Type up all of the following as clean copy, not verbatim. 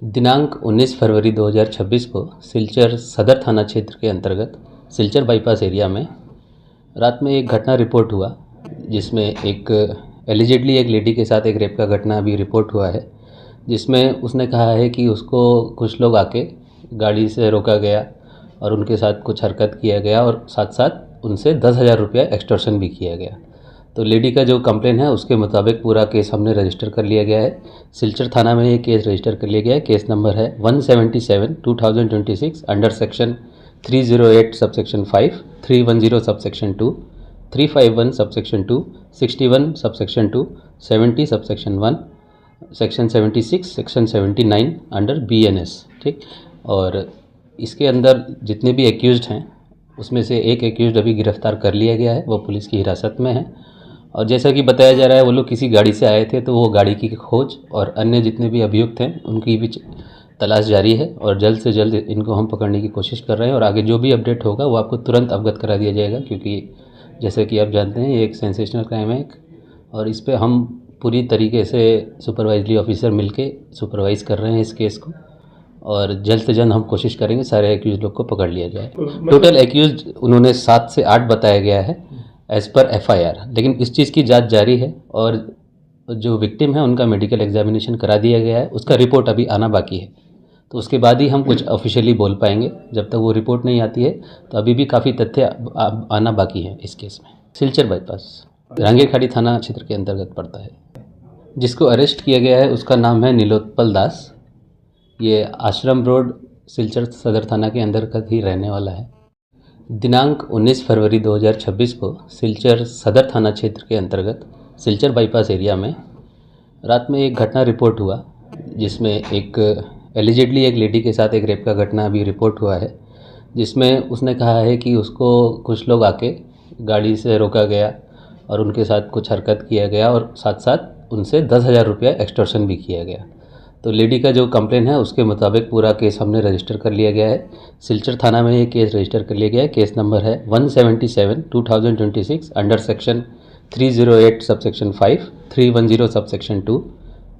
दिनांक 19 फरवरी 2026 को सिलचर सदर थाना क्षेत्र के अंतर्गत सिलचर बाईपास एरिया में रात में एक घटना रिपोर्ट हुआ, जिसमें एक एलिजिडली एक लेडी के साथ एक रेप का घटना अभी रिपोर्ट हुआ है, जिसमें उसने कहा है कि उसको कुछ लोग आके गाड़ी से रोका गया और उनके साथ कुछ हरकत किया गया और साथ साथ उनसे 10,000 रुपया एक्सटॉर्शन भी किया गया। तो लेडी का जो कंप्लेन है उसके मुताबिक पूरा केस हमने रजिस्टर कर लिया गया है। सिलचर थाना में ये केस रजिस्टर कर लिया गया है। केस नंबर है 177/2026 under section 308 subsection 5, 310 subsection 2, 351 subsection 2, 61 subsection 2, 70 subsection 1, section 76, section 79 under BNS। ठीक। और इसके अंदर जितने भी एक्यूज्ड हैं उसमें से एक एक्यूज्ड अभी गिरफ्तार कर लिया गया है, वो पुलिस की हिरासत में है। और जैसा कि बताया जा रहा है वो लोग किसी गाड़ी से आए थे, तो वो गाड़ी की खोज और अन्य जितने भी अभियुक्त हैं उनकी भी तलाश जारी है और जल्द से जल्द इनको हम पकड़ने की कोशिश कर रहे हैं। और आगे जो भी अपडेट होगा वो आपको तुरंत अवगत करा दिया जाएगा, क्योंकि जैसे कि आप जानते हैं ये एक सेंसेशनल क्राइम है और इस पर हम पूरी तरीके से सुपरवाइजरी ऑफिसर मिलके सुपरवाइज़ कर रहे हैं इस केस को, और जल्द से जल्द हम कोशिश करेंगे सारे एक्यूज लोग को पकड़ लिया जाए। टोटल एक्यूज उन्होंने 7 से 8 बताया गया है एज़ पर FIR, लेकिन इस चीज़ की जांच जारी है और जो विक्टिम है उनका मेडिकल एग्जामिनेशन करा दिया गया है, उसका रिपोर्ट अभी आना बाकी है। तो उसके बाद ही हम कुछ ऑफिशियली बोल पाएंगे। जब तक वो रिपोर्ट नहीं आती है तो अभी भी काफ़ी तथ्य आना बाकी है इस केस में। सिलचर बाईपास रांगेखाड़ी थाना क्षेत्र के अंतर्गत पड़ता है। जिसको अरेस्ट किया गया है उसका नाम है नीलोत्पल दास। ये आश्रम रोड सिलचर सदर थाना के अंतर्गत ही रहने वाला है। दिनांक 19 फरवरी 2026 को सिलचर सदर थाना क्षेत्र के अंतर्गत सिलचर बाईपास एरिया में रात में एक घटना रिपोर्ट हुआ, जिसमें एक एलिजिडली एक लेडी के साथ एक रेप का घटना अभी रिपोर्ट हुआ है, जिसमें उसने कहा है कि उसको कुछ लोग आके गाड़ी से रोका गया और उनके साथ कुछ हरकत किया गया और साथ साथ उनसे 10,000 रुपया एक्सटॉर्शन भी किया गया। तो लेडी का जो कंप्लेन है उसके मुताबिक पूरा केस हमने रजिस्टर कर लिया गया है। सिलचर थाना में ये केस रजिस्टर कर लिया गया है। केस नंबर है 177/2026 under section 308 subsection 5, 310 subsection 2,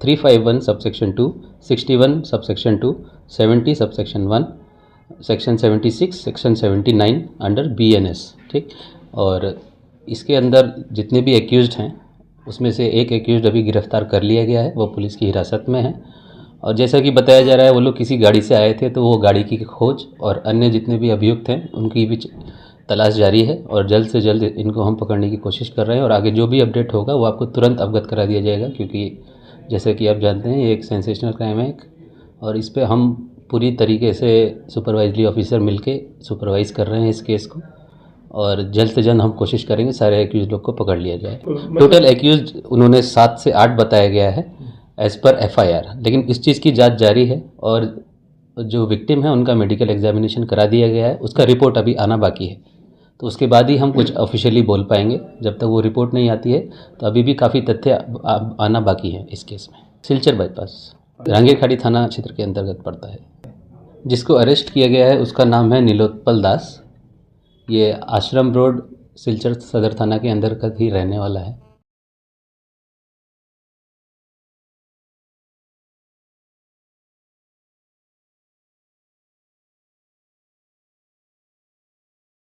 351 subsection 2, 61 subsection 2, 70 subsection 1, section 76, section 79 under BNS। ठीक। और इसके अंदर जितने भी एक्यूज्ड हैं उसमें से एक एक्यूज्ड अभी गिरफ्तार कर लिया गया है, वो पुलिस की हिरासत में है। और जैसा कि बताया जा रहा है वो लोग किसी गाड़ी से आए थे, तो वो गाड़ी की खोज और अन्य जितने भी अभियुक्त हैं उनकी भी तलाश जारी है और जल्द से जल्द इनको हम पकड़ने की कोशिश कर रहे हैं। और आगे जो भी अपडेट होगा वो आपको तुरंत अवगत करा दिया जाएगा, क्योंकि जैसे कि आप जानते हैं ये एक सेंसेशनल क्राइम है और इस पर हम पूरी तरीके से सुपरवाइजरी ऑफिसर मिलके सुपरवाइज़ कर रहे हैं इस केस को, और जल्द से जल्द हम कोशिश करेंगे सारे एक्यूज लोग को पकड़ लिया जाए। टोटल एक्यूज उन्होंने 7 से 8 बताया गया है एज़ पर FIR, लेकिन इस चीज़ की जांच जारी है और जो विक्टिम है उनका मेडिकल एग्जामिनेशन करा दिया गया है, उसका रिपोर्ट अभी आना बाकी है। तो उसके बाद ही हम कुछ ऑफिशियली बोल पाएंगे। जब तक वो रिपोर्ट नहीं आती है तो अभी भी काफ़ी तथ्य आना बाकी है इस केस में। सिलचर बाईपास रांगेखाड़ी थाना क्षेत्र के अंतर्गत पड़ता है। जिसको अरेस्ट किया गया है उसका नाम है नीलोत्पल दास। ये आश्रम रोड सिलचर सदर थाना के अंतर्गत ही रहने वाला है।